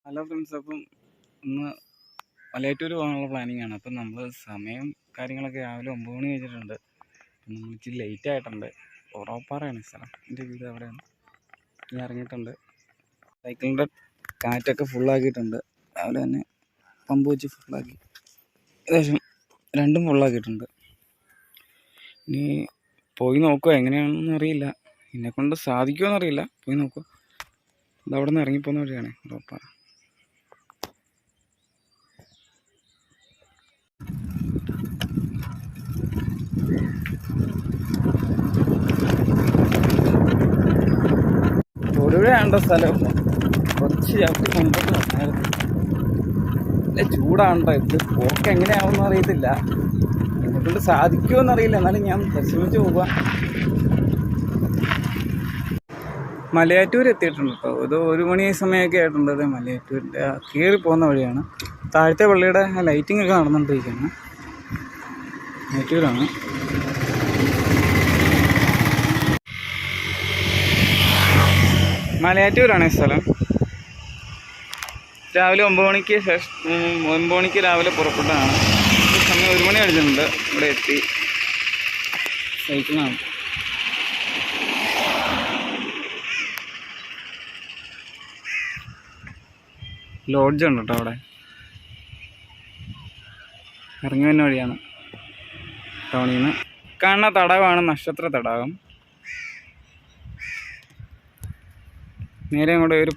Hello friends, അപ്പം ഇന്ന് മലയാറ്റൂർ പോകാനുള്ള പ്ലാനിങ് ആണ്. അപ്പം നമ്മൾ സമയം കാര്യങ്ങളൊക്കെ രാവിലെ 9 മണി കഴിഞ്ഞിട്ടുണ്ട്. അപ്പം നമ്മൾ ഇച്ചിരി ലേറ്റ് ആയിട്ടുണ്ട്. ഉറവപ്പാറയാണ് സ്ഥലം, എൻ്റെ വീട് അവിടെയാണ്. ഞാൻ ഇറങ്ങിയിട്ടുണ്ട്. സൈക്കിളിൻ്റെ കാറ്റൊക്കെ ഫുള്ളാക്കിയിട്ടുണ്ട്. രാവിലെ തന്നെ പമ്പ് വെച്ച് ഫുള്ളാക്കി, ഏകദേശം രണ്ടും ഫുള്ളാക്കിയിട്ടുണ്ട്. ഇനി പോയി നോക്കുക, എങ്ങനെയാണെന്ന് അറിയില്ല, എന്നെക്കൊണ്ട് സാധിക്കുമോ എന്നറിയില്ല. പോയി നോക്കുക. അത് അവിടെ നിന്ന് ഇറങ്ങിപ്പോകുന്ന വഴിയാണ് ഉറവപ്പാറ. തൊടുപുഴയാണ്ട സ്ഥലം കുറച്ച് ചവിട്ടി മുമ്പോട്ട് വന്നായിരുന്നു. അല്ലെ ചൂടാണ്ടോ ഇത്, പോക്ക് എങ്ങനെയാവുമെന്ന് അറിയത്തില്ല, എന്നെക്കൊണ്ട് സാധിക്കുമോ അറിയില്ല. എന്നാലും ഞാൻ പരിശ്രമിച്ച് പോവുക. മലയാറ്റൂർ എത്തിയിട്ടുണ്ട് കേട്ടോ. ഇത് 1 മണി സമയമൊക്കെ ആയിട്ടുണ്ട്. അത് മലയാറ്റൂരിൻ്റെ കയറി പോകുന്ന വഴിയാണ്. താഴത്തെ പള്ളിയുടെ ലൈറ്റിംഗ് ഒക്കെ നടന്നുകൊണ്ടിരിക്കുകയാണ്. മലയാറ്റൂരാണ്. മലയാറ്റൂരാണ് ഈ സ്ഥലം. രാവിലെ 9 മണിക്ക് ശേഷം 9 മണിക്ക് രാവിലെ പുറപ്പെട്ടതാണ്. ഈ സമയം 1 മണി കഴിഞ്ഞിട്ടുണ്ട്. ഇവിടെ എത്തി. സൈക്കിളാണ്. ലോഡ്ജ് ഉണ്ട് കേട്ടോ അവിടെ. ഇറങ്ങി വരുന്ന വഴിയാണ്. ടൗണിൽ നിന്ന് കാണുന്ന തടാകമാണ് നക്ഷത്ര തടാകം. നേരെ അങ്ങോട്ട് ഒരു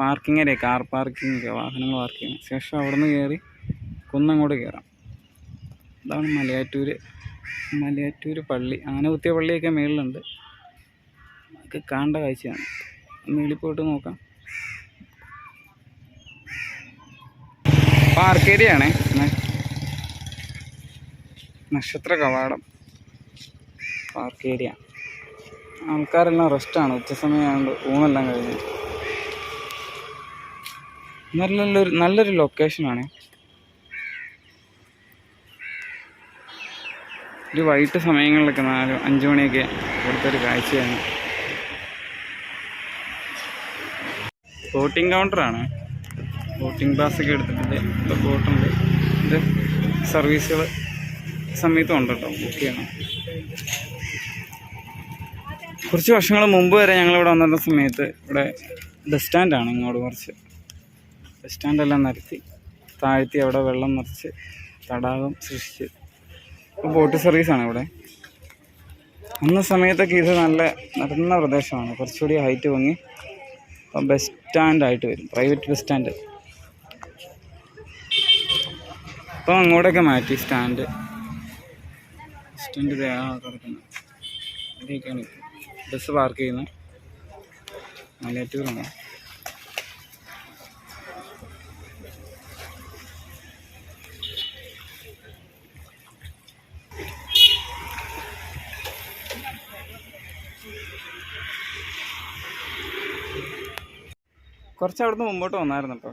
പാർക്കിംഗ് ഏരിയ, കാർ പാർക്കിംഗ് ഒക്കെ, വാഹനങ്ങൾ പാർക്ക് ചെയ്യണം. ശേഷം അവിടെ നിന്ന് കയറി കുന്നങ്ങോട്ട് കയറാം. ഇതാണ് മലയാറ്റൂർ പള്ളി. ആനകുത്തിയ പള്ളിയൊക്കെ മേളിലുണ്ട്. അതൊക്കെ കാണേണ്ട കാഴ്ചയാണ്. മേളിൽ പോയിട്ട് നോക്കാം. പാർക്ക് ഏരിയ ആണേ, നക്ഷത്ര കവാടം പാർക്ക് ഏരിയ. ആൾക്കാരെല്ലാം റെസ്റ്റാണ്, ഉച്ചസമയമായതുകൊണ്ട് ഊണെല്ലാം കഴിഞ്ഞു. നല്ലൊരു ലൊക്കേഷനാണ്. ഒരു വൈകിട്ട് സമയങ്ങളിലൊക്കെ 4-5 മണിയൊക്കെ ഇവിടുത്തെ കാഴ്ചയാണ്. ബോട്ടിംഗ് കൗണ്ടറാണ്. ബോട്ടിംഗ് പാസ്സൊക്കെ എടുത്തിട്ടുണ്ട്. ഇപ്പോൾ ബോട്ടുണ്ട്. ഇത് സർവീസുകൾ സമയത്തും ഉണ്ട് കേട്ടോ, ബുക്ക് ചെയ്യണം. കുറച്ച് വർഷങ്ങൾ മുമ്പ് വരെ ഞങ്ങളിവിടെ വന്നിരുന്ന സമയത്ത് ഇവിടെ ബസ് സ്റ്റാൻഡാണ്. ഇങ്ങോട്ട് കുറച്ച് ബസ് സ്റ്റാൻഡെല്ലാം നിരത്തി താഴ്ത്തി അവിടെ വെള്ളം നിറച്ച് തടാകം സൃഷ്ടിച്ച് ഇപ്പോൾ ബോട്ട് സർവീസാണ് ഇവിടെ. അന്ന സമയത്തൊക്കെ ഇത് നല്ല നടന്ന പ്രദേശമാണ്. കുറച്ചുകൂടി ഹൈറ്റ് പൊങ്ങി അപ്പം ബസ് സ്റ്റാൻഡായിട്ട് വരും, പ്രൈവറ്റ് ബസ് സ്റ്റാൻഡ്. അപ്പം അങ്ങോട്ടൊക്കെ മാറ്റി സ്റ്റാൻഡ് കിടക്കുന്നത്. അവിടെയൊക്കെയാണ് ബസ് പാർക്ക് ചെയ്യുന്നത്. മലയാറ്റൂരാണ്. കുറച്ച് അവിടുന്ന് മുമ്പോട്ട് വന്നായിരുന്നു കേട്ടോ.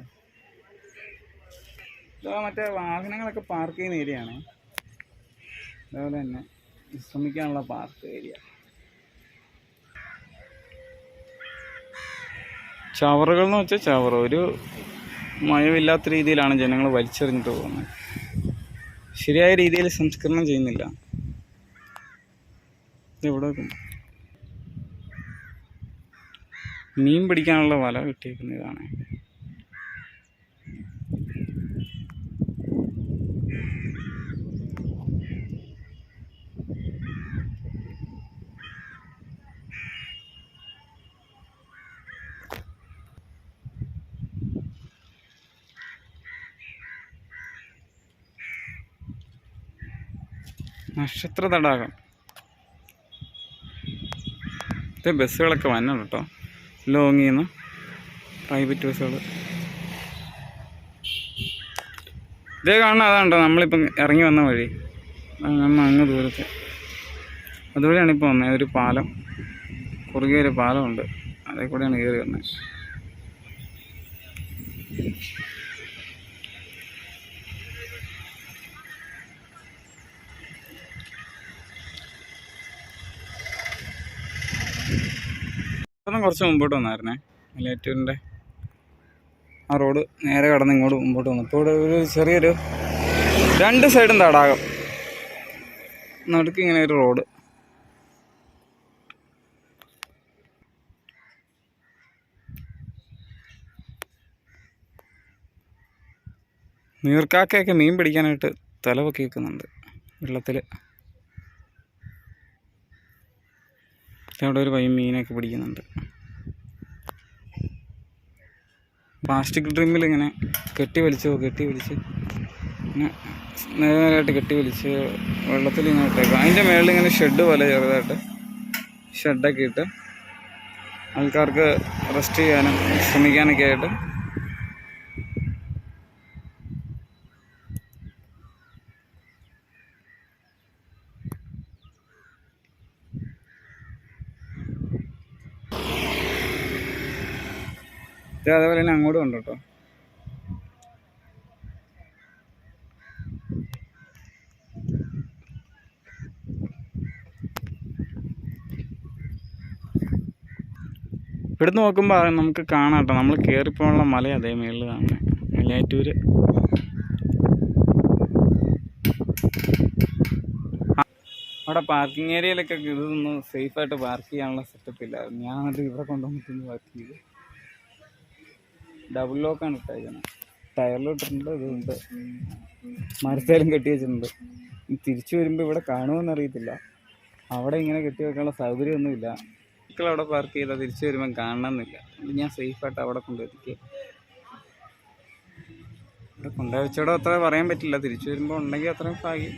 ഇത് മറ്റേ വാഹനങ്ങളൊക്കെ പാർക്ക് ചെയ്യുന്ന ഏരിയയാണ്. അതുപോലെ തന്നെ വിശ്രമിക്കാനുള്ള പാർക്ക് ഏരിയ. ചവറുകൾ എന്ന് വെച്ചാൽ ചവറ് ഒരു മയമില്ലാത്ത രീതിയിലാണ് ജനങ്ങൾ വലിച്ചെറിഞ്ഞിട്ട് പോകുന്നത്. ശരിയായ രീതിയിൽ സംസ്കരണം ചെയ്യുന്നില്ല. ഇതെവിടെ മീൻ പിടിക്കാനുള്ള വല കിട്ടിയിരിക്കുന്ന ഇതാണ്. നക്ഷത്ര തടാകം. ഇത് ബസ്സുകളൊക്കെ വന്നത് കേട്ടോ, ലോങ്ങിൽ നിന്ന് പ്രൈവറ്റ് ബസ്സുകൾ. ഇതേ കാണുന്ന അതാണ്ടോ നമ്മളിപ്പം ഇറങ്ങി വന്ന വഴി. അങ്ങ് ദൂരത്തെ അതുവഴിയാണ് ഇപ്പോൾ വന്നത്. ഒരു പാലം, കുറുകെ ഒരു പാലമുണ്ട്, അതേ കൂടെയാണ് കയറി വന്നത്. കുറച്ച് മുമ്പോട്ട് വന്നായിരുന്നേ മലയാറ്റൂരിൻ്റെ ആ റോഡ് നേരെ കടന്ന് ഇങ്ങോട്ട് മുമ്പോട്ട് വന്നു. ഇപ്പോൾ ഇവിടെ ഒരു ചെറിയൊരു 2 സൈഡും തടാകം, നടുക്ക് ഇങ്ങനെ ഒരു റോഡ്. നീർക്കാക്കയൊക്കെ മീൻ പിടിക്കാനായിട്ട് തലപൊക്കി വെക്കുന്നുണ്ട് വെള്ളത്തിൽ. അവിടെ ഒരു പയ്യൻ മീനൊക്കെ പിടിക്കുന്നുണ്ട്. പ്ലാസ്റ്റിക് ഡ്രിമ്മിൽ ഇങ്ങനെ കെട്ടി വലിച്ച് ഇങ്ങനെ നേരായിട്ട് കെട്ടി വലിച്ച് വെള്ളത്തിൽ ഇങ്ങനെ ഇട്ടേക്കും. അതിൻ്റെ മുകളിൽ ഇങ്ങനെ ഷെഡ് പോലെ ചെറുതായിട്ട് ഷെഡൊക്കെ ഇട്ട് ആൾക്കാർക്ക് റെസ്റ്റ് ചെയ്യാനും ശ്രമിക്കാനൊക്കെ ആയിട്ട്. അതേപോലെ തന്നെ അങ്ങോട്ടും ഉണ്ട് കേട്ടോ. ഇവിടുന്ന് നോക്കുമ്പോൾ നമുക്ക് കാണാം കേട്ടോ, നമ്മൾ കയറിപ്പോകാനുള്ള മല അതേ മേളിൽ കാണുന്നത് മലയാറ്റൂർ. അവിടെ പാർക്കിംഗ് ഏരിയയിലൊക്കെ ഇതൊന്നും സേഫായിട്ട് പാർക്ക് ചെയ്യാനുള്ള സെറ്റപ്പ് ഇല്ല. ഞാനത് ഇവിടെ കൊണ്ടുവന്നിട്ടൊന്ന് പാർക്ക് ചെയ്ത്. ഡബിൾ ലോക്കാണ് ഇട്ടേക്കുന്നത്. ടയറിലിട്ടിട്ടുണ്ട്, ഇതുണ്ട്, മരത്തേലും കെട്ടി വെച്ചിട്ടുണ്ട്. തിരിച്ചു വരുമ്പോൾ ഇവിടെ കാണുമെന്ന് അറിയത്തില്ല. അവിടെ ഇങ്ങനെ കെട്ടി വെക്കാനുള്ള സൗകര്യമൊന്നുമില്ല. അവിടെ പാർക്ക് ചെയ്താൽ തിരിച്ചു വരുമ്പം കാണണമെന്നില്ല. ഞാൻ സേഫായിട്ട് അവിടെ കൊണ്ടുവെത്തിക്കുക. ഇവിടെ കൊണ്ടുവച്ചോടെ അത്ര പറയാൻ പറ്റില്ല. തിരിച്ചു വരുമ്പോൾ ഉണ്ടെങ്കിൽ അത്രയും ഭാഗ്യം.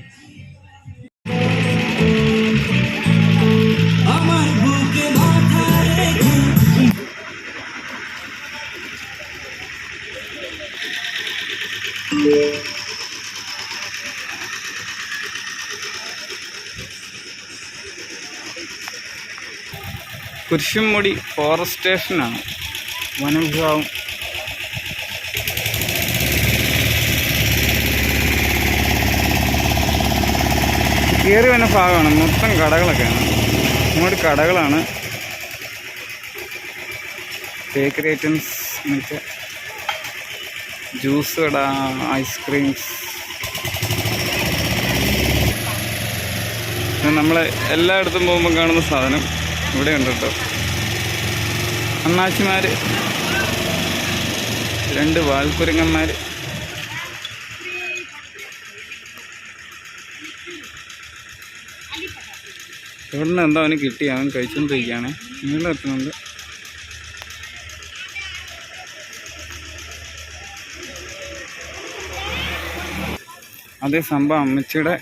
കുരിശുംമുടി ഫോറസ്റ്റ് സ്റ്റേഷനാണ്, വനവിഭാഗം. കയറി വന്ന ഭാഗമാണ്, മൊത്തം കടകളൊക്കെയാണ്. ഇങ്ങോട്ട് കടകളാണ്, ബേക്കറി ഐറ്റംസ്, മറ്റേ ജ്യൂസ് കട, ഐസ്ക്രീംസ്. നമ്മൾ എല്ലായിടത്തും പോകുമ്പോൾ കാണുന്ന സാധനം ഇവിടെ ഉണ്ട് കേട്ടോ. അണ്ണാച്ചിമാർ, 2 വാൽക്കുരങ്ങന്മാർ. ഇവിടുന്ന് എന്താ അവന് കിട്ടി, അവൻ കഴിച്ചുകൊണ്ടിരിക്കുകയാണ്. നീളം എത്തുന്നുണ്ട്. അതേ സംഭവം അമ്മച്ചിയുടെ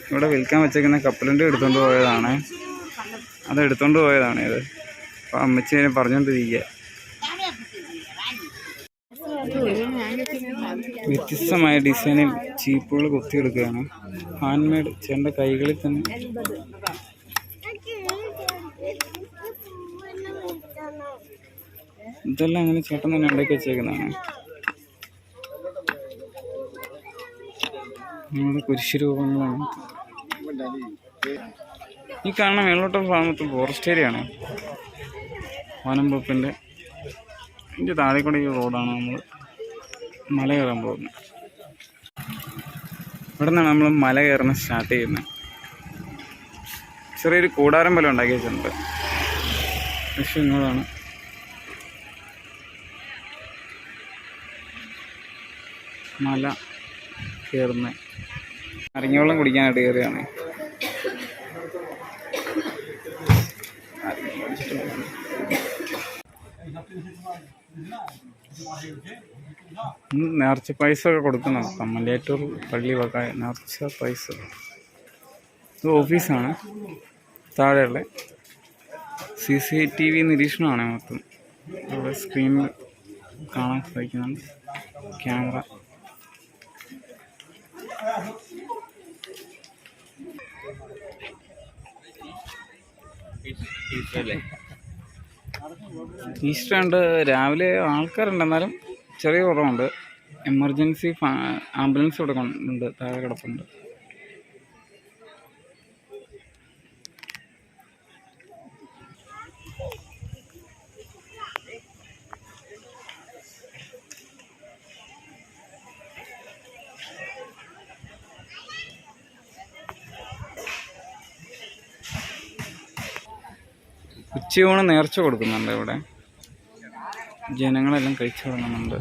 ഇവിടെ വിൽക്കാൻ വെച്ചേക്കുന്ന കപ്പലണ്ടി എടുത്തുകൊണ്ട് പോയതാണ്. അതെടുത്തോണ്ട് പോയതാണ് ഇത്. അപ്പോൾ അമ്മച്ചി അതിനെ പറഞ്ഞുകൊണ്ടിരിക്കുക. വ്യത്യസ്തമായ ഡിസൈനിൽ ചീപ്പുകൾ കുത്തിയെടുക്കുകയാണ്. ഹാൻഡ് മെയ്ഡ്, ചേട്ടൻ്റെ കൈകളിൽ തന്നെ. ഇതെല്ലാം അങ്ങനെ ചേട്ടൻ തന്നെ ഉണ്ടാക്കി വെച്ചേക്കുന്നതാണ്. നമ്മുടെ കുരിശുരൂപങ്ങളാണ് ഈ കാണുന്ന. മേളോട്ട ഭാഗത്ത് ഫോറസ്റ്റ് ഏരിയയാണ്, വനം വകുപ്പിൻ്റെ. ഇതിൻ്റെ താഴെ കൂടെ ഈ റോഡാണ് നമ്മൾ മല കയറാൻ പോകുന്നത്. ഇവിടെ നിന്നാണ് നമ്മൾ മല കയറുന്ന സ്റ്റാർട്ട് ചെയ്യുന്നത്. ചെറിയൊരു കൂടാരം പോലെ ഉണ്ടാക്കി വെച്ചിട്ടുണ്ട്. പക്ഷേ ഇങ്ങോട്ടാണ് മല കയറുന്നത്. അരങ്ങിവെള്ളം കുടിക്കാനായിട്ട് കയറിയാണ്. നേർച്ച പൈസ ഒക്കെ കൊടുക്കണം. മലയാറ്റൂർ പള്ളി വക നേർച്ച പൈസ. ഇത് ഓഫീസാണ്. താഴെയുള്ള CCTV നിരീക്ഷണമാണ് മൊത്തം. ഇവിടെ സ്ക്രീനിൽ കാണാൻ സാധിക്കുന്നുണ്ട് ക്യാമറ. ഈസ്റ്റർ ഉണ്ട്. രാവിലെ ആൾക്കാരുണ്ട്, എന്നാലും ചെറിയ കുറവുണ്ട്. എമർജൻസി ആംബുലൻസ് ഇവിടെ ഉണ്ട്, താഴെ കിടപ്പുണ്ട്. ഉച്ചയൂണ് നേർച്ച കൊടുക്കുന്നുണ്ട് ഇവിടെ. ജനങ്ങളെല്ലാം കഴിച്ചു തുടങ്ങുന്നുണ്ട്.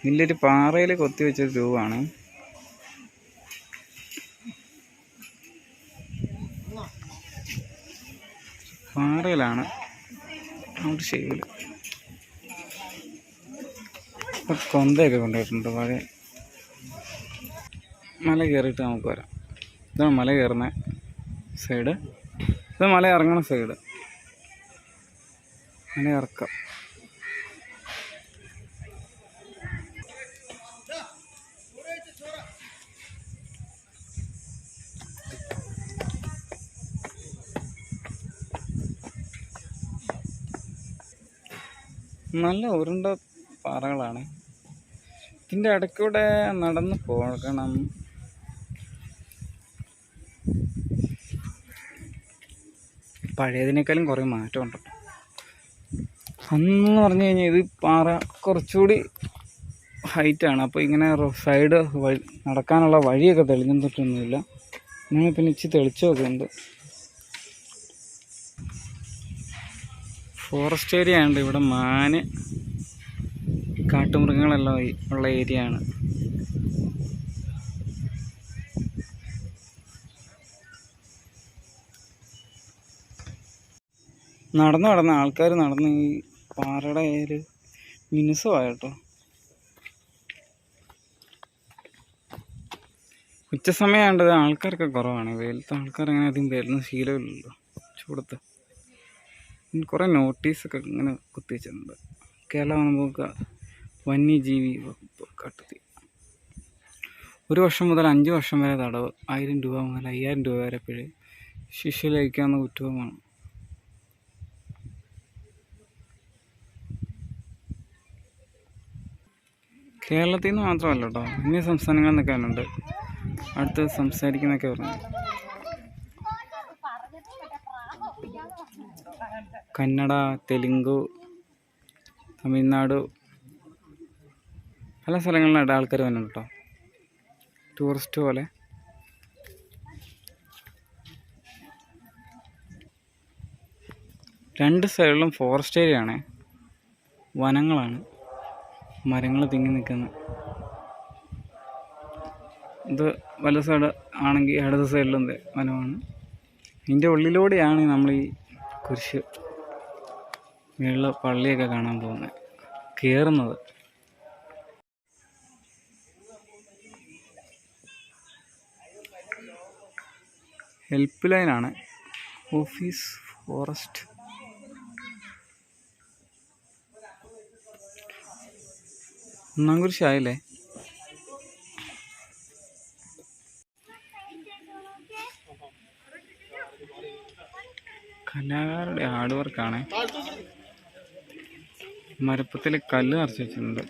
വലിയൊരു പാറയിൽ കൊത്തിവെച്ചൊരു രൂപമാണ്. പാറയിലാണ് അവിടെ ഷേവിൽ കൊന്തയൊക്കെ കൊണ്ടുപോയിട്ടുണ്ട്. പഴയ മല കയറിയിട്ട് നമുക്ക് വരാം. ഇതാണ് മല കയറുന്ന സൈഡ്, ഇത് മല ഇറങ്ങുന്ന സൈഡ്. മല ഇറക്കാം. നല്ല ഉരുണ്ട പാറകളാണ്. ഇതിൻ്റെ ഇടയ്ക്കൂടെ നടന്ന് പോകണം. പഴയതിനേക്കാളും കുറേ മാറ്റമുണ്ട്. അന്ന് പറഞ്ഞു കഴിഞ്ഞാൽ ഇത് പാറ കുറച്ചുകൂടി ഹൈറ്റാണ്. അപ്പോൾ ഇങ്ങനെ സൈഡ് വഴി നടക്കാനുള്ള വഴിയൊക്കെ തെളിഞ്ഞിട്ടൊന്നുമില്ല. അങ്ങനെ പിന്നെ ഇച്ചിരി തെളിച്ചമൊക്കെ ഉണ്ട്. ഫോറസ്റ്റ് ഏരിയ ഉണ്ട്. ഇവിടെ മാന്, കാട്ടുമൃഗങ്ങളെല്ലാം ഉള്ള ഏരിയ ആണ്. നടന്ന് ആൾക്കാർ നടന്ന് ഈ പാറയുടെ ഒരു മിനുസമായിട്ടോ. ഉച്ച സമയമാണ്ടത് ആൾക്കാരൊക്കെ കുറവാണ്. വെയിലത്തെ ആൾക്കാർ അങ്ങനെ അധികം വരുന്ന ശീലമില്ലല്ലോ ചൂടത്ത്. കുറേ നോട്ടീസൊക്കെ ഇങ്ങനെ കുത്തിവെച്ചിട്ടുണ്ട്. കേരള വനംവകുപ്പ് വന്യജീവി വകുപ്പ് കാട്ടുതീ. 1 വർഷം മുതൽ 5 വർഷം വരെ തടവ്, 1000 രൂപ മുതൽ 5000 രൂപ വരെ പിഴ, ശിക്ഷ ലഭിക്കാവുന്ന കുറ്റവുമാണ്. കേരളത്തിൽ നിന്ന് മാത്രമല്ല കേട്ടോ, അന്യ സംസ്ഥാനങ്ങളിൽ നിന്നൊക്കെ ഉണ്ട് അടുത്ത് സംസാരിക്കുന്നൊക്കെ പറഞ്ഞു. കന്നഡ, തെലുങ്ക്, തമിഴ്നാട് പല സ്ഥലങ്ങളിലായിട്ട് ആൾക്കാർ വരുന്നുണ്ട് കേട്ടോ, ടൂറിസ്റ്റ് പോലെ. രണ്ട് സൈഡിലും ഫോറസ്റ്റ് ഏരിയ ആണ്, വനങ്ങളാണ്, മരങ്ങൾ തിങ്ങി നിൽക്കുന്നത്. ഇത് വല സൈഡ് ആണെങ്കിൽ ഇടത് സൈഡിലും വനമാണ്. ഇതിൻ്റെ ഉള്ളിലൂടെയാണ് നമ്മൾ ഈ കുരിശ് മേളിൽ പള്ളിയൊക്കെ കാണാൻ പോകുന്നത്, കയറുന്നത്. ഹെൽപ്പ് ലൈനാണ്, ഓഫീസ് ഫോറസ്റ്റ്. ഒന്നാം കുരിശായില്ലേ? കലാകാരുടെ ഹാർഡ് വർക്കാണ്. മരപ്പത്തിൽ കല്ല് നിറച്ച് വെച്ചിട്ടുണ്ട്.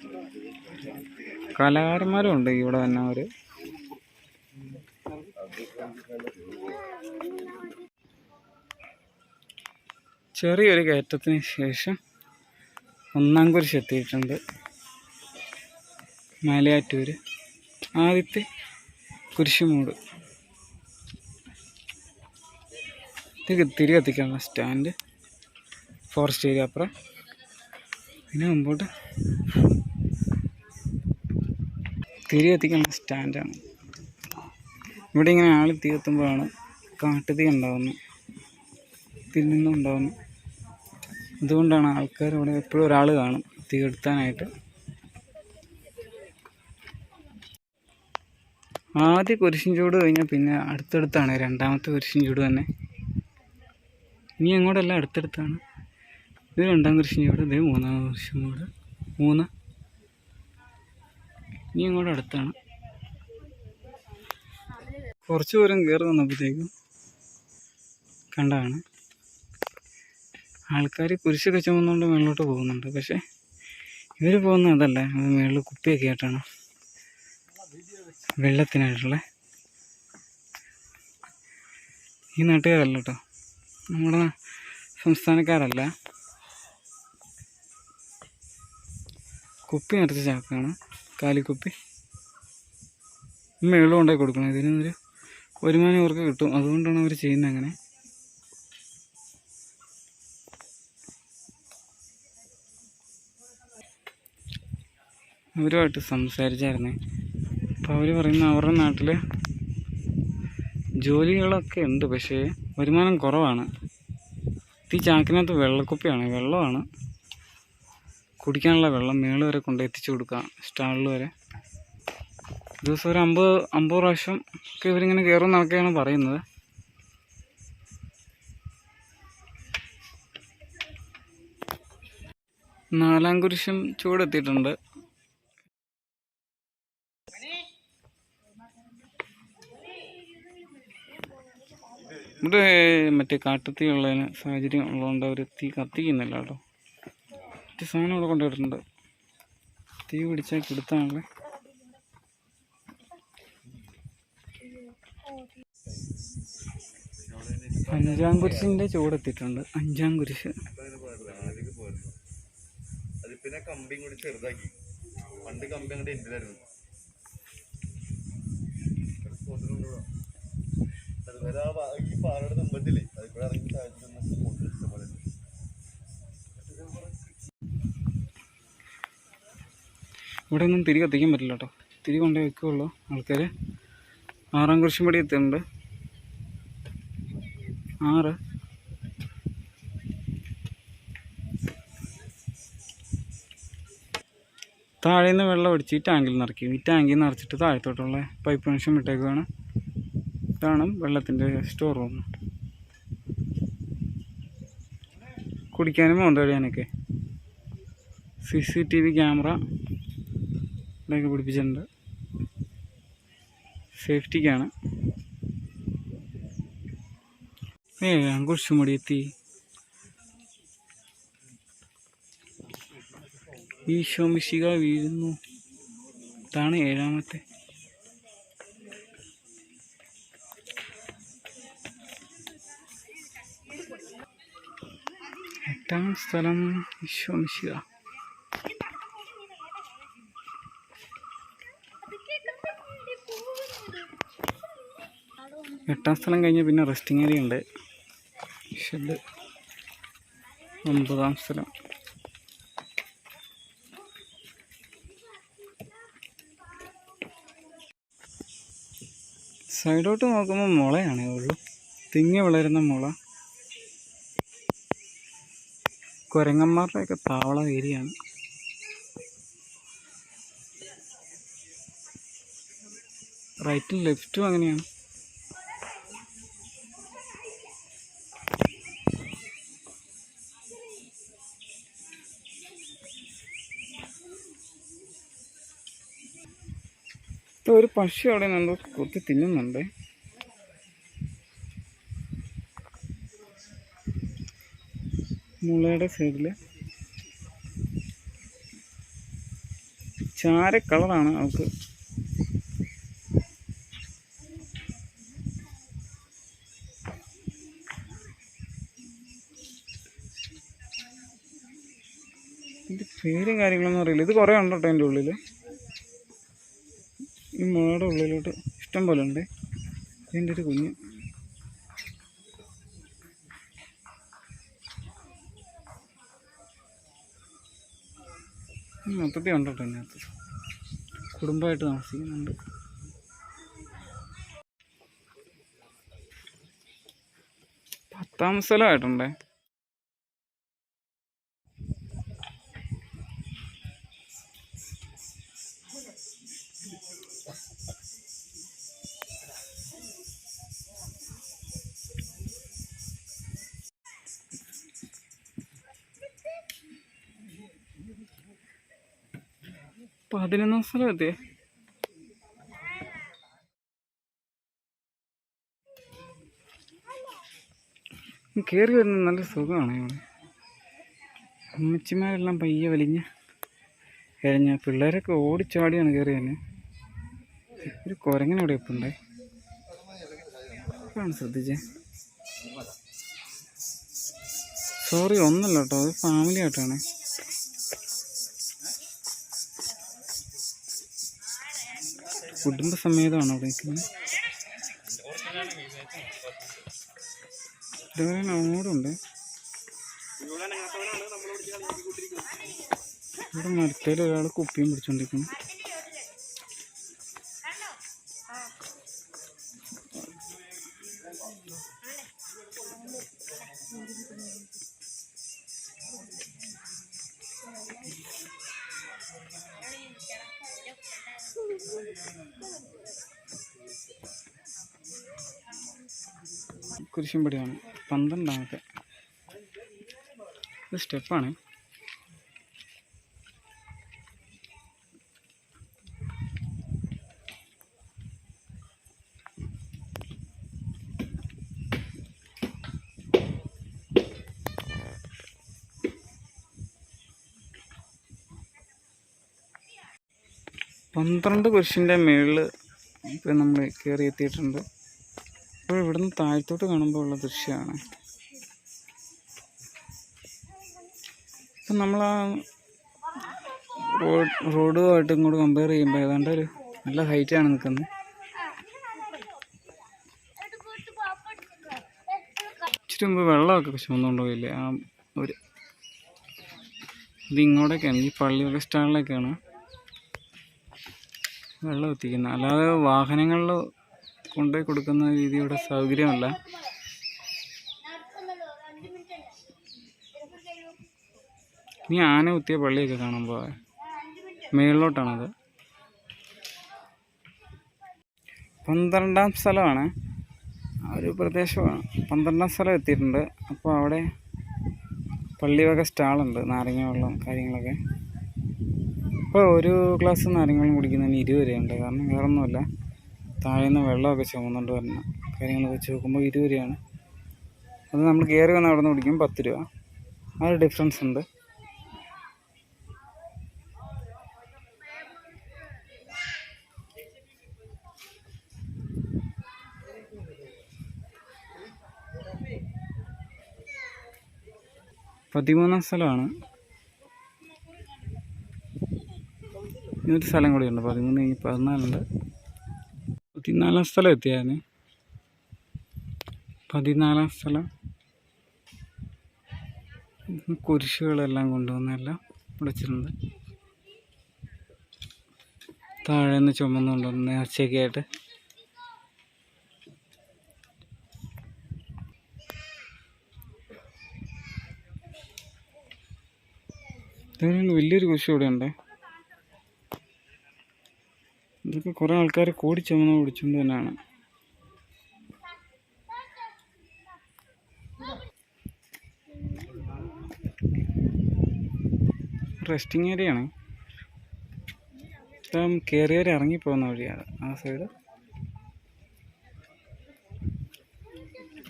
കലാകാരന്മാരും ഉണ്ട് ഇവിടെ വന്നവർ. ചെറിയൊരു കയറ്റത്തിന് ശേഷം ഒന്നാം കുരിശ് എത്തിയിട്ടുണ്ട്. മലയാറ്റൂർ ആദ്യത്തെ കുരിശുമൂട്. ഇത് തിരി കത്തിക്കാനുള്ള സ്റ്റാൻഡ്, ഫോറസ്റ്റ് ഏരിയ അപ്പുറം. പിന്നെ മുമ്പോട്ട് തിരി കത്തിക്കാനുള്ള സ്റ്റാൻഡാണ്. ഇവിടെ ഇങ്ങനെ ആൾ തീ കത്തുമ്പോഴാണ് കാട്ടുതീ ഉണ്ടാകുന്നത്, തിന്നുന്നും ഉണ്ടാകുന്നു. അതുകൊണ്ടാണ് ആൾക്കാർ ഇവിടെ എപ്പോഴും ഒരാൾ കാണും തീ കെടുത്താനായിട്ട്. ആദ്യ കുരിശിൻ ചൂട് കഴിഞ്ഞാൽ പിന്നെ അടുത്തടുത്താണ് രണ്ടാമത്തെ കുരിശിൻ ചൂട് തന്നെ. ഇനി അങ്ങോട്ടല്ല, അടുത്തടുത്താണ്. ഇത് രണ്ടാം കുരിശിൻ ചൂട്, ഇത് മൂന്നാം കുരിശിൻ ചൂട്. ഇനി ഇങ്ങോട്ട് അടുത്താണ്. കുറച്ച് ദൂരം കയറി വന്നപ്പോഴത്തേക്കും കണ്ടാണ് ആൾക്കാർ കുരിശൊക്കെ ചുമന്നുകൊണ്ട് മുകളിലോട്ട് പോകുന്നുണ്ട്. പക്ഷേ ഇവർ പോകുന്ന അതല്ല, അത് മുകളിൽ കുപ്പിയൊക്കെ ആയിട്ടാണ് വെള്ളത്തിനായിട്ടുള്ള. ഈ നാട്ടുകാരല്ല കേട്ടോ, നമ്മുടെ സംസ്ഥാനക്കാരല്ല. കുപ്പി നിറച്ച ചാക്കാണ്, കാലിക്കുപ്പി. മുകളിൽ കൊണ്ടുപോയി കൊടുക്കണം. ഇതിനൊരു വരുമാനം അവർക്ക് കിട്ടും, അതുകൊണ്ടാണ് അവർ ചെയ്യുന്നത് അങ്ങനെ. അവരുമായിട്ട് സംസാരിച്ചായിരുന്നേ. അപ്പോൾ അവർ പറയുന്ന അവരുടെ നാട്ടിൽ ജോലികളൊക്കെ ഉണ്ട്, പക്ഷേ വരുമാനം കുറവാണ്. ഈ ചാക്കിനകത്ത് വെള്ളക്കുപ്പിയാണ്, വെള്ളമാണ്, കുടിക്കാനുള്ള വെള്ളം മേള് വരെ കൊണ്ട് എത്തിച്ചു കൊടുക്കുക, സ്റ്റാളിൽ വരെ. ദിവസം ഒരു 50 പ്രാവശ്യം ഒക്കെ ഇവരിങ്ങനെ കയറും നടക്കുകയാണ് പറയുന്നത്. നാലാം കുരിശും ചൂടെത്തിയിട്ടുണ്ട്. ഇവിടെ മറ്റേ കാട്ടുതീ ഉള്ളതിന് സാഹചര്യം ഉള്ളതുകൊണ്ട് അവർ തീ കത്തിക്കുന്നില്ല കേട്ടോ. മറ്റേ സാധനം ഇവിടെ കൊണ്ടുവരുന്നുണ്ട്, തീ പിടിച്ചാൽ കിടത്താണല്ലേ. അഞ്ചാം കുരിശിൻ്റെ ചൂടെത്തിയിട്ടുണ്ട്. അഞ്ചാം കുരിശ് പിന്നെ കമ്പി കൂടി ചെറുതാക്കി. പണ്ട് കമ്പി അങ്ങോട്ട് എന്തിനായിരുന്നു ഈ പാറയുടെ നമ്പത്തില്ലേ, അതിൽ കൂടെ ഇറങ്ങി ഇഷ്ടംപോലെ. ഇവിടെ ഒന്നും തിരി കത്തിക്കാൻ പറ്റില്ല കേട്ടോ, തിരി കൊണ്ടേ വെക്കുകയുള്ളൂ ആൾക്കാർ. ആറാം കുരിശും പടി എത്തുന്നുണ്ട്. 6 താഴെ നിന്ന് വെള്ളം അടിച്ച് ഈ ടാങ്കിൽ നിറയ്ക്കും. ഈ ടാങ്കിൽ നിറച്ചിട്ട് താഴത്തോട്ടുള്ള പൈപ്പ് കണക്ഷൻ വിട്ടേക്കുവാണ്. ഇതാണ് വെള്ളത്തിൻ്റെ സ്റ്റോർ റൂം. കുടിക്കാനും മോന്ത കഴിയാനൊക്കെ CCTV ക്യാമറ ഇവിടെയൊക്കെ പിടിപ്പിച്ചിട്ടുണ്ട്, സേഫ്റ്റിക്കാണ്. കുരിശും പടി എത്തി. ഈശോ മിശിഹ വീഴുന്നു. ഇതാണ് 7ാമത്തെ. എട്ടാം സ്ഥലം ഈശോ മിശിഹ. എട്ടാം സ്ഥലം കഴിഞ്ഞ് പിന്നെ റെസ്റ്റിംഗ് ഏരിയ ഉണ്ട്, ഷെഡ്. 9ാം സ്ഥലം. സൈഡോട്ട് നോക്കുമ്പോൾ മുളയാണേ ഉള്ളൂ, തിങ്ങി വളരുന്ന മുള. കുരങ്ങന്മാരുടെയൊക്കെ താവള ഏരിയയാണ്. റൈറ്റും ലെഫ്റ്റും അങ്ങനെയാണ്. ഇപ്പോൾ ഒരു പക്ഷി അവിടെ നിന്ന് കൊത്തി തിന്നുന്നുണ്ട്. മുളയുടെ സൈഡിൽ ചാര കളറാണ് അവൾക്ക്. ഇതിൻ്റെ പേരും കാര്യങ്ങളൊന്നും അറിയില്ല. ഇത് കുറേ ഉണ്ട് കേട്ടോ എൻ്റെ ഉള്ളിൽ. ഈ മുളയുടെ ഉള്ളിലോട്ട് ഇഷ്ടം പോലെ ഉണ്ട്. ഇതിൻ്റെ ഒരു കുഞ്ഞ് മൊത്തത്തിൽ ഉണ്ട് കേട്ടോ. അതിനകത്ത് കുടുംബമായിട്ട് താമസിക്കുന്നുണ്ട്. പത്താം സ്ഥലമായിട്ടുണ്ടേ. പതിനൊന്നാം സ്ഥലം എത്തിയേ. കയറി വരുന്നത് നല്ല സുഖമാണ് ഇവിടെ. അമ്മച്ചിമാരെല്ലാം പയ്യെ വലിഞ്ഞ് കഴിഞ്ഞ പിള്ളേരൊക്കെ ഓടിച്ചാടിയാണ് കയറി തന്നെ. ഒരു കുരങ്ങനവിടെ ഇപ്പം ഉണ്ടേ, ആണ് ശ്രദ്ധിച്ചേ. സോറി, ഒന്നല്ല കേട്ടോ, അത് ഫാമിലി ആയിട്ടാണ്. കുടുംബസമേതമാണ് അവിടെ നിൽക്കുന്നത്. ഇതുപോലെ അങ്ങോട്ടുണ്ട്. ഇവിടെ മരത്തേൽ ഒരാൾ കുപ്പിയും പിടിച്ചോണ്ടിരിക്കുന്നു. കുരിശുംപടിയാണ് 12ാമത്തെ. ഇത് സ്റ്റെപ്പാണ്. പന്ത്രണ്ട് കുരിശിൻ്റെ മുകളിൽ ഇപ്പം നമ്മൾ കയറി എത്തിയിട്ടുണ്ട്. അപ്പോൾ ഇവിടുന്ന് താഴത്തോട്ട് കാണുമ്പോൾ ഉള്ള ദൃശ്യമാണ്. ഇപ്പം നമ്മൾ ആ റോഡുമായിട്ട് ഇങ്ങോട്ട് കമ്പയർ ചെയ്യുമ്പോൾ ഏതാണ്ട് ഒരു നല്ല ഹൈറ്റാണ് നിൽക്കുന്നത്. ഇച്ചിരി മുമ്പ് വെള്ളമൊക്കെ ചുമന്നുകൊണ്ടുപോയില്ലേ ആ ഒരു ഇത് ഇങ്ങോട്ടേക്കാണ്, ഈ പള്ളിയുടെ സ്റ്റാളിലേക്കാണ് വെള്ളം എത്തിക്കുന്നത്. അല്ലാതെ വാഹനങ്ങളിൽ കൊണ്ടുപോയി കൊടുക്കുന്ന രീതിയുടെ സൗകര്യമല്ല. ഇനി ആന കുത്തിയ പള്ളിയൊക്കെ കാണുമ്പോൾ മേളിലോട്ടാണത്. 12ാം സ്ഥലമാണ്, ഒരു പ്രദേശമാണ്. 12ാം സ്ഥലം എത്തിയിട്ടുണ്ട്. അപ്പോൾ അവിടെ പള്ളി വക സ്റ്റാളുണ്ട്, നാരങ്ങ വെള്ളം കാര്യങ്ങളൊക്കെ. ഇപ്പോൾ ഒരു ഗ്ലാസ് നാരങ്ങ വെള്ളം കുടിക്കുന്നതിന് 20 രൂപയുണ്ട്. കാരണം വേറൊന്നുമല്ല, താഴെ നിന്ന് വെള്ളമൊക്കെ ചുമന്നുകൊണ്ട് വരുന്ന കാര്യങ്ങൾ വെച്ച് നോക്കുമ്പോൾ 20 രൂപയാണ്. അത് നമ്മൾ കയറി വന്ന് അവിടെ നിന്ന് കുടിക്കും 10 രൂപ. ആ ഒരു ഡിഫറൻസ് ഉണ്ട്. പതിമൂന്നാം സ്ഥലമാണ്. ഇന്നൊരു സ്ഥലം കൂടിയുണ്ട്. 13 കഴിഞ്ഞ് 14 ഉണ്ട്. 14ാം സ്ഥലം എത്തിയായിരുന്നു. 14ാം സ്ഥലം കുരിശുകളെല്ലാം കൊണ്ടുവന്നെല്ലാം വിളിച്ചിട്ടുണ്ട്. താഴെ നിന്ന് ചുമന്നുകൊണ്ടുവന്ന് നേർച്ചയൊക്കെ ആയിട്ട്. വലിയൊരു കുരിശ് ഇവിടെ ഉണ്ട്. ഇതൊക്കെ കുറേ ആൾക്കാർ കൂടി ചുമന്ന് പിടിച്ചുകൊണ്ട് തന്നെയാണ്. റെസ്റ്റിംഗ് ഏരിയയാണ്. ഇപ്പം കയറിയവരെ ഇറങ്ങിപ്പോകുന്ന വഴിയാണ് ആ സൈഡ്.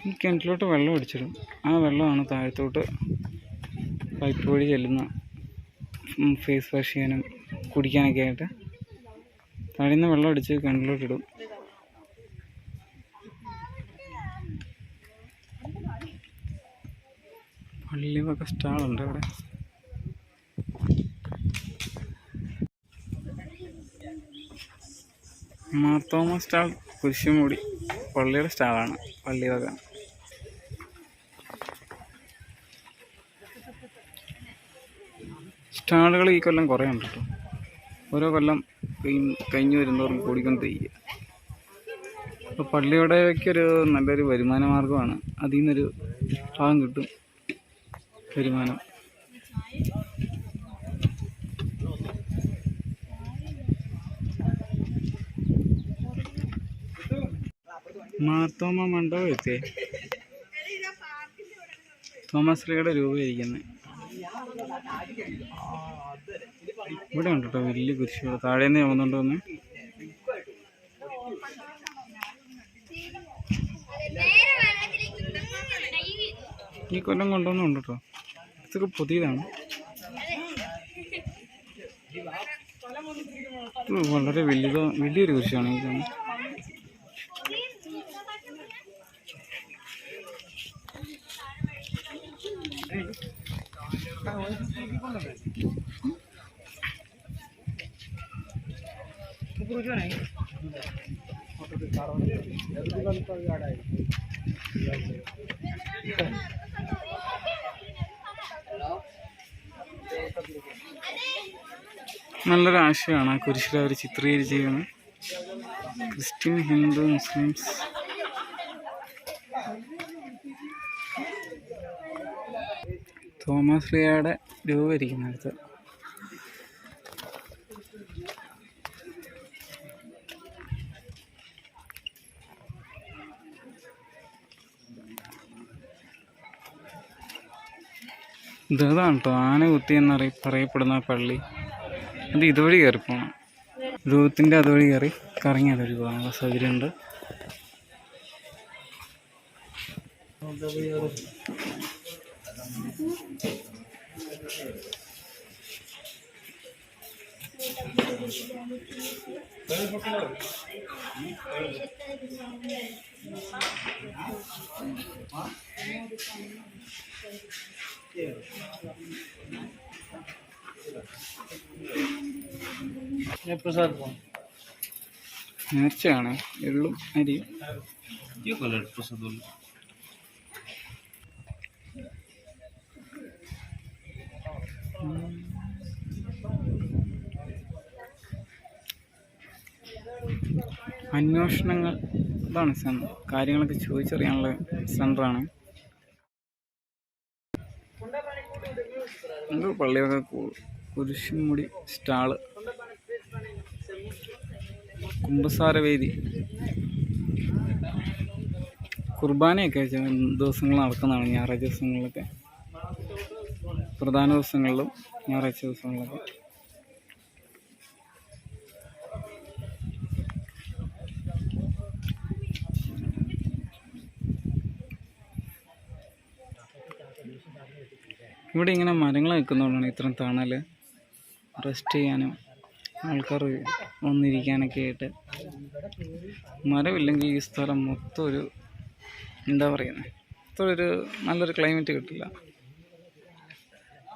ഈ കിണറ്റിലോട്ട് വെള്ളം അടിച്ചിടും. ആ വെള്ളമാണ് താഴത്തോട്ട് പൈപ്പ് വഴി ചെല്ലുന്ന ഫേസ് വാഷ് ചെയ്യാനും കുടിക്കാനൊക്കെ ആയിട്ട്. താഴെ നിന്ന് വെള്ളം അടിച്ച് കിണറ്റിലോട്ടിടും. പള്ളി വക സ്റ്റാളുണ്ട് അവിടെ. മാർത്തോമ സ്റ്റാൾ കുരിശുമൂടി പള്ളിയുടെ സ്റ്റാളാണ്, പള്ളി വക. സ്റ്റാളുകൾ ഈ കൊല്ലം കുറേ ഉണ്ട് കേട്ടോ. ഓരോ കൊല്ലം കഴിഞ്ഞ് വരുന്നവരും കൂടിക്കൊണ്ടിരിക്കുക. അപ്പോൾ പള്ളിയോടെയൊക്കെയൊരു നല്ലൊരു വരുമാന മാർഗമാണ്. അതിൽ നിന്നൊരു ഭാഗം കിട്ടും വരുമാനം. മാർത്തോമ മണ്ഡപം എത്തിയേ. തോമശ്രീയുടെ രൂപയിരിക്കുന്നത് ഇവിടെ ഉണ്ട് കേട്ടോ. വലിയ കുരിശുകൾ താഴേന്ന് ചുമന്നുകൊണ്ട് വന്ന്. ഈ കൊല്ലം കൊണ്ടുവന്നുണ്ട് കേട്ടോ. ഇതൊക്കെ പുതിയതാണ്. ഇത് വളരെ വലിയൊരു കുരിശാണ് ഈ കാണുന്നത്. നല്ലൊരു ആശയമാണ് ആ കുരിശിൽ അവർ ചിത്രീകരിച്ചിരിക്കുന്നത്. ക്രിസ്ത്യൻ, ഹിന്ദു, മുസ്ലിംസ് തോമസ് ലീയുടെ രൂപ ഇരിക്കുന്നിടത്ത്. ഇതാണ് കേട്ടോ ആന കുത്തി പറയപ്പെടുന്ന പള്ളി. അത് ഇതുവഴി കയറി പോകണം. രൂപത്തിൻ്റെ അതുവഴി കയറി കറങ്ങി അതുവഴി പോകാനുള്ള സൗകര്യമുണ്ട്. നേർച്ചയാണ് എള്ളും അരിയും. അന്വേഷണങ്ങൾ ഇതാണ് സെൻ്റർ. കാര്യങ്ങളൊക്കെ ചോദിച്ചറിയാനുള്ള സെൻ്ററാണ്. ഇത് പള്ളിയൊക്കെ കുരിശുമുടി സ്റ്റാള്, കുമ്പസാരവേദി, കുർബാനയൊക്കെ ദിവസങ്ങൾ നടക്കുന്നതാണ്. ഞായറാഴ്ച ദിവസങ്ങളിലൊക്കെ, പ്രധാന ദിവസങ്ങളിലും ഞായറാഴ്ച ദിവസങ്ങളിലൊക്കെ. ഇവിടെ ഇങ്ങനെ മരങ്ങൾ നിൽക്കുന്നതുകൊണ്ടാണ് ഇത്രയും തണൽ. റെസ്റ്റ് ചെയ്യാനും ആൾക്കാർ വന്നിരിക്കാനൊക്കെ ആയിട്ട്. മരമില്ലെങ്കിൽ ഈ സ്ഥലം മൊത്തം ഒരു എന്താ പറയുന്നത്, മൊത്തം ഒരു നല്ലൊരു ക്ലൈമറ്റ് കിട്ടില്ല.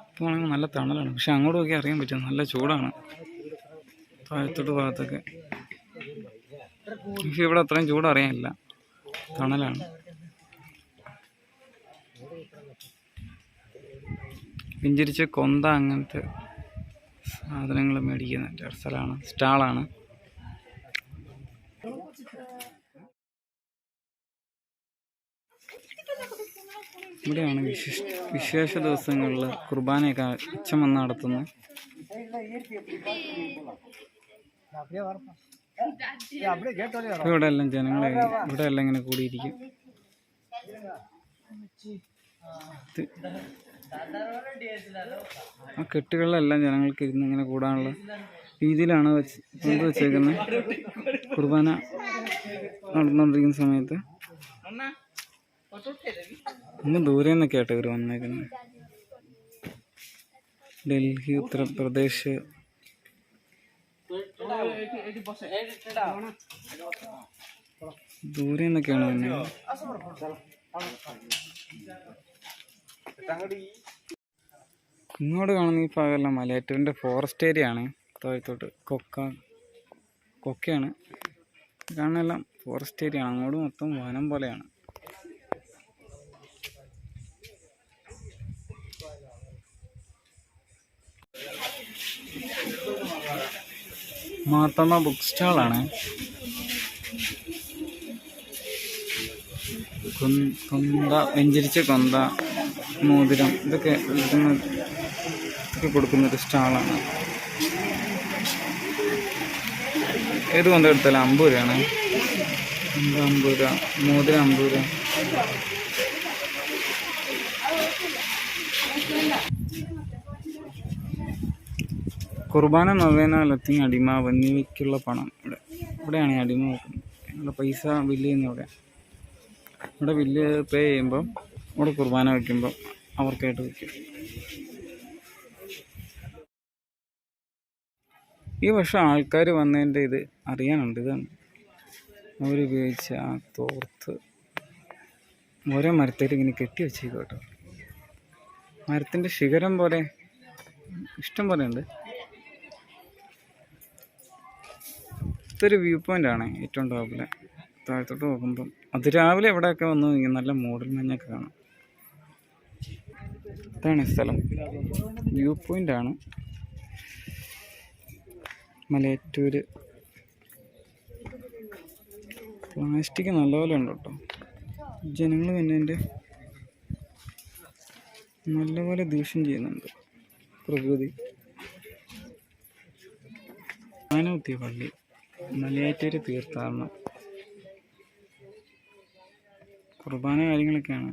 ഇപ്പോൾ ആണെങ്കിൽ നല്ല തണലാണ്. പക്ഷെ അങ്ങോട്ട് നോക്കി അറിയാൻ പറ്റും നല്ല ചൂടാണ് താഴത്തോട്ട് ഭാഗത്തൊക്കെ. പക്ഷെ ഇവിടെ അത്രയും ചൂട് അറിയാനില്ല, തണലാണ്. പിഞ്ചിരിച്ച് കൊന്ത അങ്ങനത്തെ സാധനങ്ങൾ മേടിക്കുന്ന സ്ഥലമാണ്, സ്റ്റാളാണ്. ഇവിടെയാണ് വിശേഷ ദിവസങ്ങളിൽ കുർബാനയൊക്കെ അച്ഛൻ വന്ന് നടത്തുന്നത്. ഇവിടെ എല്ലാം ജനങ്ങളെ ഇവിടെ എല്ലാം ഇങ്ങനെ കൂടിയിരിക്കും. ആ കെട്ടുകളിലെല്ലാം ജനങ്ങൾക്ക് ഇരുന്ന് ഇങ്ങനെ കൂടാനുള്ള രീതിയിലാണ് വെച്ചേക്കുന്നത്. കുർബാന നടന്നുകൊണ്ടിരിക്കുന്ന സമയത്ത് ഒന്ന് ദൂരെ നിന്നൊക്കെ ആയിട്ട് ഇവർ വന്നേക്കുന്നത്. ഡൽഹി, ഉത്തർപ്രദേശ്, ദൂരെ നിന്നൊക്കെയാണ് വന്നത്. ഇങ്ങോട്ട് കാണുന്ന ഈ ഭാഗമെല്ലാം മലയാറ്റൂരിൻ്റെ ഫോറസ്റ്റ് ഏരിയ ആണ്. താഴത്തോട്ട് കൊക്കയാണ് കാണുന്നതെല്ലാം ഫോറസ്റ്റ് ഏരിയ ആണ്. അങ്ങോട്ട് മൊത്തം വനം പോലെയാണ്. മാത്തമ്മ ബുക്ക് സ്റ്റാളാണ്. കൊന്ത, വെഞ്ചരിച്ച കൊന്ത, മോതിരം ഇതൊക്കെ കൊടുക്കുന്നൊരു സ്റ്റാളാണ്. ഏത് കൊന്ത എടുത്താലും 50 രൂപയാണ്. 50 രൂപ, മോതിരം 50 രൂപ. കുർബാന, നൊവേന, ലത്തീൻ, അടിമ എന്നിവയ്ക്കുള്ള പണം ഇവിടെയാണ് ഈ അടിമ വെക്കുന്നത്. ഞങ്ങളുടെ പൈസ ബില്ല് ചെയ്യുന്ന ഇവിടെ ബില്ല് പേ ചെയ്യുമ്പം ഇവിടെ കുർബാന വയ്ക്കുമ്പോൾ അവർക്കായിട്ട് വയ്ക്കും. ഈ വർഷം ആൾക്കാർ വന്നതിൻ്റെ ഇത് അറിയാനുണ്ട്. ഇതാണ് അവരുപയോഗിച്ച ആ തോർത്ത് ഓരോ മരത്തേലും ഇങ്ങനെ കെട്ടി വെച്ചേക്കും കേട്ടോ. മരത്തിൻ്റെ ശിഖരം പോലെ ഇഷ്ടം പോലെ ഉണ്ട്. ഇതൊരു വ്യൂ പോയിൻ്റാണ് ഏറ്റവും ടോപ്പിലെ. താഴത്തോട്ട് നോക്കുമ്പം അതിരാവിലെ ഇവിടെയൊക്കെ വന്നു നല്ല മൂടൽ മഞ്ഞൊക്കെ കാണാം. ഇതാണ് സ്ഥലം, വ്യൂ പോയിൻ്റാണ് മലയാറ്റൂര്. പ്ലാസ്റ്റിക് നല്ലപോലെ ഉണ്ട് കേട്ടോ. ജനങ്ങൾ തന്നെ എൻ്റെ നല്ലപോലെ ദൂഷ്യം ചെയ്യുന്നുണ്ട് പ്രകൃതി. ആനകുത്തിയ പള്ളി, മലയാറ്റൂര് തീർത്ഥാടനം, കുർബാന കാര്യങ്ങളൊക്കെയാണ്.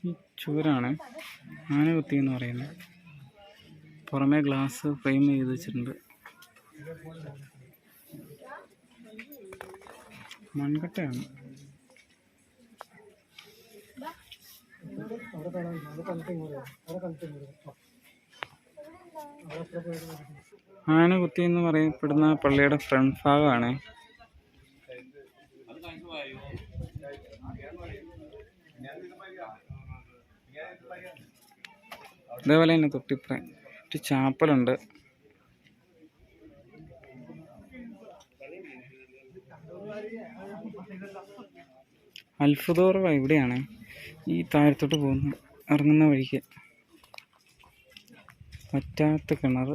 ഈ ചൂരാണ് ആനകുത്തി എന്ന് പറയുന്നത്. പുറമേ ഗ്ലാസ് ഫ്രെയിം ചെയ്ത് വെച്ചിട്ടുണ്ട്. മൺകട്ടയാണ്. ആനകുത്തി എന്ന് പറയപ്പെടുന്ന പള്ളിയുടെ ഫ്രണ്ട് ഭാഗമാണ്. അതേപോലെ തന്നെ തൊട്ടിപ്പുറം ഒരു ചാപ്പലുണ്ട്. അത്ഭുതോറവ ഇവിടെയാണ്, ഈ താഴത്തോട്ട് പോകുന്ന ഇറങ്ങുന്ന വഴിക്ക്. പറ്റാത്ത കിണർ,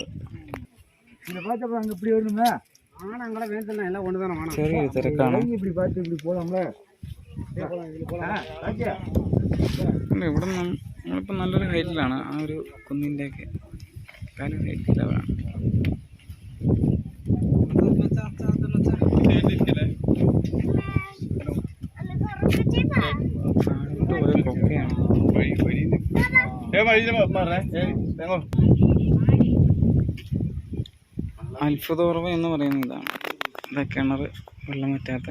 ചെറിയ തിരക്കാണ്. ഇവിടെ നമ്മളിപ്പോൾ നല്ലൊരു ഹൈറ്റിലാണ്. ആ ഒരു കുന്നിൻ്റെയൊക്കെ കാലം ഹൈറ്റ് ലെവലാണ്. ഓരോ കൊക്കയാണ്. അത്ഭുതോറവ എന്ന് പറയുന്ന ഇതാണ്. ഇതാ കിണർ, വെള്ളം പറ്റാത്ത.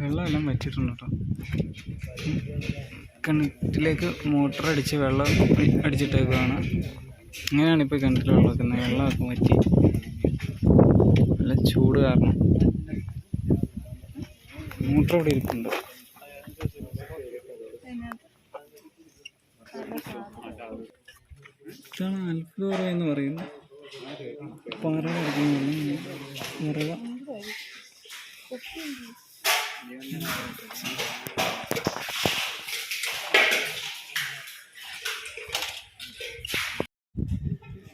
വെള്ളമെല്ലാം വറ്റിയിട്ടുണ്ട് കേട്ടോ. കിണറ്റിലേക്ക് മോട്ടർ അടിച്ച് വെള്ളം അടിച്ചിട്ടേക്കാണ്. അങ്ങനെയാണ് ഇപ്പോൾ കിണറ്റിൽ വെള്ളം വെക്കുന്നത്. വെള്ളമൊക്കെ വറ്റി നല്ല ചൂട് കാരണം മോട്ടർ ഇവിടെ ഇരിപ്പുണ്ട്. ഇതാണ് അത്ഭുതോറവ എന്ന് പറയുന്നത്. പാറ കിടക്കുന്ന ഉറവ.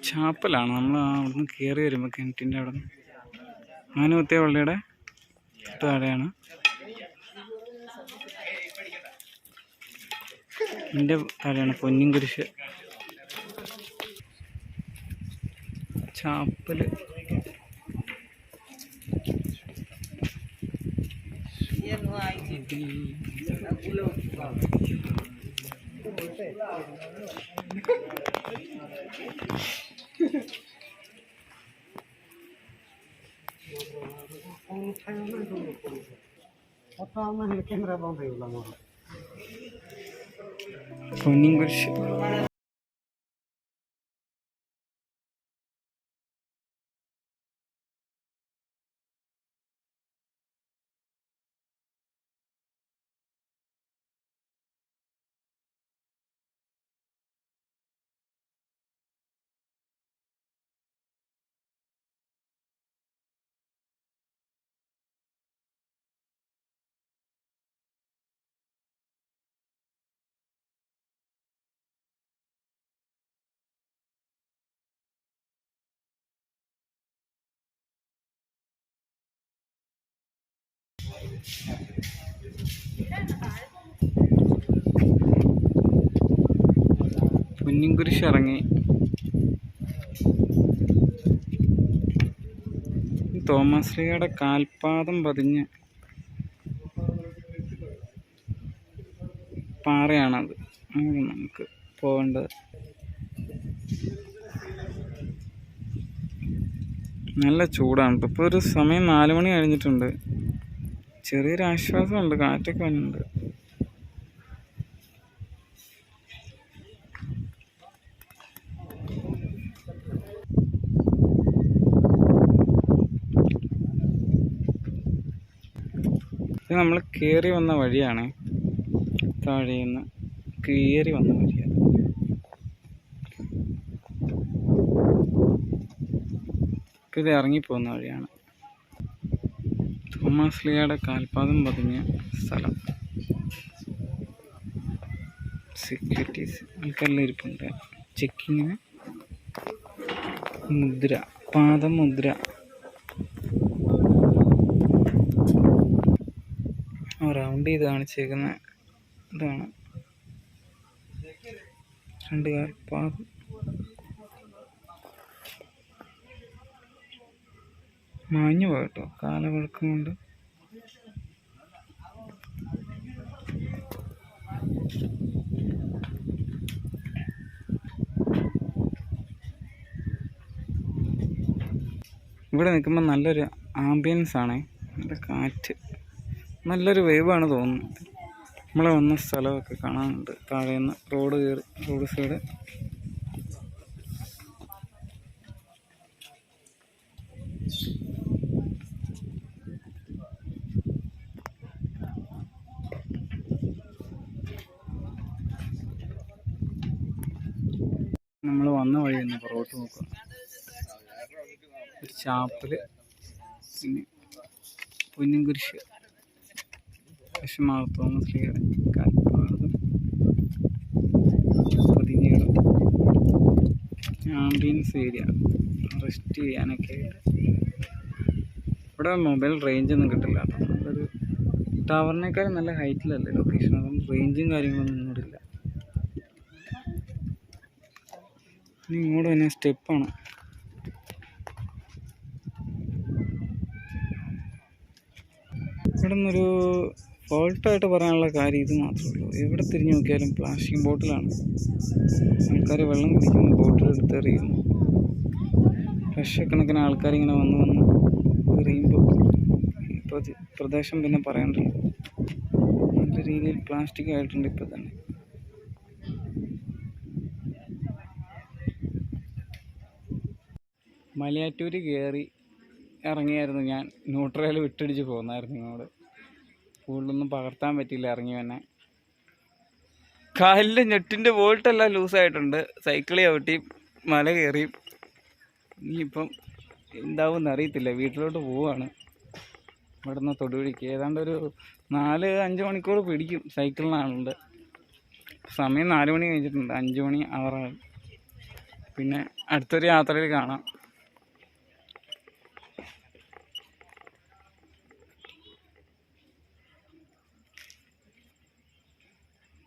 ചാപ്പലാണ്. നമ്മൾ അവിടുന്ന് കയറി വരുമ്പോൾ കിണറ്റിൻ്റെ അവിടെ നിന്ന് ആനകുത്തിയ പള്ളിയുടെ താഴെയാണ്. എൻ്റെ താഴെയാണ് പൊന്നിൻകുരിശ്. ചാപ്പൽ പൊന്നിൻകുരിശ്. പൊന്നിൻകുരിശ് ഇറങ്ങി. തോമാശ്രീയുടെ കാൽപാദം പതിഞ്ഞ് പാറയാണത്. അങ്ങനെ നമുക്ക് പോകേണ്ടത്. നല്ല ചൂടാണ്. ഇപ്പോൾ ഒരു സമയം 4 മണി കഴിഞ്ഞിട്ടുണ്ട്. ചെറിയൊരു ആശ്വാസമുണ്ട്, കാറ്റൊക്കെ വന്നിട്ടുണ്ട്. ഇത് നമ്മൾ കയറി വന്ന വഴിയാണ്. താഴേന്ന് കയറി വന്ന വഴിയാണ്. ഇത് ഇറങ്ങിപ്പോകുന്ന വഴിയാണ്. തോമാസ് ലീഗയുടെ കാൽപാദം പതിഞ്ഞ സ്ഥലം. സെക്യൂരിറ്റീസ് ആൾക്കാരെല്ലാം ഇരിപ്പുണ്ട്. ചെക്കിങ്ങിന് മുദ്ര, പാദമുദ്ര. റൗണ്ട് ചെയ്ത് കാണിച്ചേക്കുന്ന ഇതാണ്. 2 കാൽപാദം. മാഞ്ഞു പോയിട്ടോ കാലപഴക്കം കൊണ്ട്. ഇവിടെ നിൽക്കുമ്പോൾ നല്ലൊരു ആംബിയൻസ് ആണ്. നല്ല കാറ്റ്, നല്ലൊരു വൈബാണ് തോന്നുന്നത്. നമ്മൾ വന്ന സ്ഥലമൊക്കെ കാണാനുണ്ട്. താഴേന്ന് റോഡ് സൈഡ് നമ്മൾ വന്ന വഴി തന്നെ പുറകോട്ട് നോക്കുക. ഒരു ചാപ്പല്, പിന്നെ പൊന്നുംകുരിശ്, വിഷമാവ് തോമസ് ലീഗയുടെ കാൽപാദം പതിഞ്ഞിടം. ആംബിയൻസ് ഏരിയ, റെസ്റ്റ് ചെയ്യാനൊക്കെ ആയിട്ട്. ഇവിടെ മൊബൈൽ റേഞ്ചൊന്നും കിട്ടില്ല കേട്ടോ. അതൊരു ടവറിനേക്കാളും നല്ല ഹൈറ്റിലല്ലേ ലൊക്കേഷൻ, അതുകൊണ്ട് റേഞ്ചും കാര്യങ്ങളൊന്നും ഇങ്ങോട്ടില്ല. ഇനി ഇങ്ങോട്ട് തന്നെ സ്റ്റെപ്പാണ്. ഇവിടെ നിന്നൊരു ഫോൾട്ടായിട്ട് പറയാനുള്ള കാര്യം ഇത് മാത്രമേ ഉള്ളൂ. എവിടെ തിരിഞ്ഞു നോക്കിയാലും പ്ലാസ്റ്റിക് ബോട്ടിലാണ്. ആൾക്കാർ വെള്ളം കുടിക്കുന്നു, ബോട്ടിൽ എടുത്തെറിയുന്നു. ലക്ഷക്കണക്കിന് ആൾക്കാരിങ്ങനെ വന്ന് എറിയുമ്പോൾ ഇപ്പോൾ പ്രദേശം പിന്നെ പറയണ്ടല്ലോ. നല്ല രീതിയിൽ പ്ലാസ്റ്റിക് ആയിട്ടുണ്ട് ഇപ്പോൾ തന്നെ. മലയാറ്റൂർ കയറി ഇറങ്ങിയായിരുന്നു ഞാൻ. ന്യൂട്രൽ വിട്ടടിച്ച് പോകുന്നായിരുന്നു ഇങ്ങോട്ട്. കൂടുതലൊന്നും പകർത്താൻ പറ്റിയില്ല ഇറങ്ങി തന്നെ. കാലിൻ്റെ ഞെട്ടിൻ്റെ ബോൾട്ടെല്ലാം ലൂസായിട്ടുണ്ട്. സൈക്കിൾ ചവിട്ടി മല കയറി. ഇനിയിപ്പം എന്താവുമെന്ന് അറിയത്തില്ല. വീട്ടിലോട്ട് പോവുകയാണ്. ഇവിടെ നിന്ന് തൊടുപുഴയ്ക്ക് ഏതാണ്ട് ഒരു 4-5 മണിക്കൂർ പിടിക്കും സൈക്കിളിനാളുണ്ട്. സമയം 4 മണി കഴിഞ്ഞിട്ടുണ്ട്. 5 മണി ആവാറായി. പിന്നെ അടുത്തൊരു യാത്രയിൽ കാണാം.